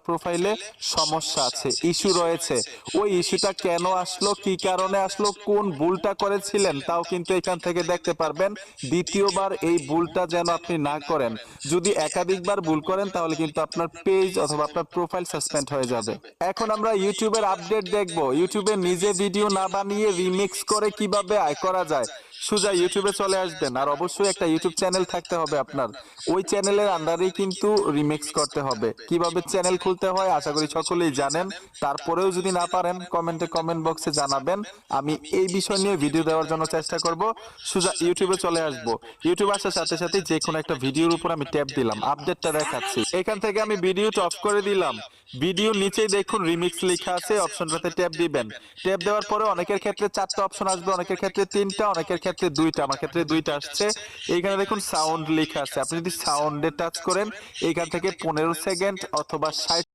প্রোফাইলে সমস্যা আছে, ইস্যু রয়েছে। ওই ইস্যুটা কেন আসলো, কি কারণে আসলো, কোন ভুলটা করেছিলেন তাও কিন্তু এখান থেকে দেখতে পারবেন। দ্বিতীয়বার এই ভুলটা যেন আপনি না করেন। যদি একাধিকবার ভুল করেন তাহলে কিন্তু আপনার পেজ অথবা আপনার প্রোফাইল সাসপেন্ড হয়ে যাবে। এখন আমরা ইউটিউবের আপডেট দেখব। ইউটিউবে নিজে ভিডিও না বানিয়ে রিমিক্স করে কিভাবে আয় করা যায়। সোজা ইউটিউবে চলে আসবেন, আর অবশ্যই একটা ইউটিউব চ্যানেল থাকতে হবে আপনার। ওই চ্যানেলের আন্ডারেই কিন্তু রিমিক্স করতে হবে। কিভাবে চ্যানেল খুলতে হয় আশা করি সকলেই জানেন। তারপরেও যদি না পারেন কমেন্ট বক্সে জানাবেন, আমি এই বিষয় নিয়ে ভিডিও দেওয়ার জন্য চেষ্টা করব। সোজা ইউটিউবে চলে আসব। ইউটিউবে আসার সাথে সাথে যে কোনো একটা ভিডিওর উপর আমি ট্যাপ দিলাম, আপডেটটা দেখাচ্ছি। এখান থেকে আমি ভিডিওটা অফ করে দিলাম। ভিডিও নিচেই দেখুন রিমিক্স লেখা আছে, অপশনটাতে ট্যাপ দিবেন। ট্যাপ দেওয়ার পরে অনেকের ক্ষেত্রে 4টা অপশন আসবে, অনেকের ক্ষেত্রে 3টা, অনেকের ক্ষেত্রে 2টা। আমার ক্ষেত্রে 2টা আসছে। এইখানে দেখুন সাউন্ড লেখা আছে, আপনি যদি সাউন্ডে টাচ করেন এখান থেকে 15 সেকেন্ড অথবা 60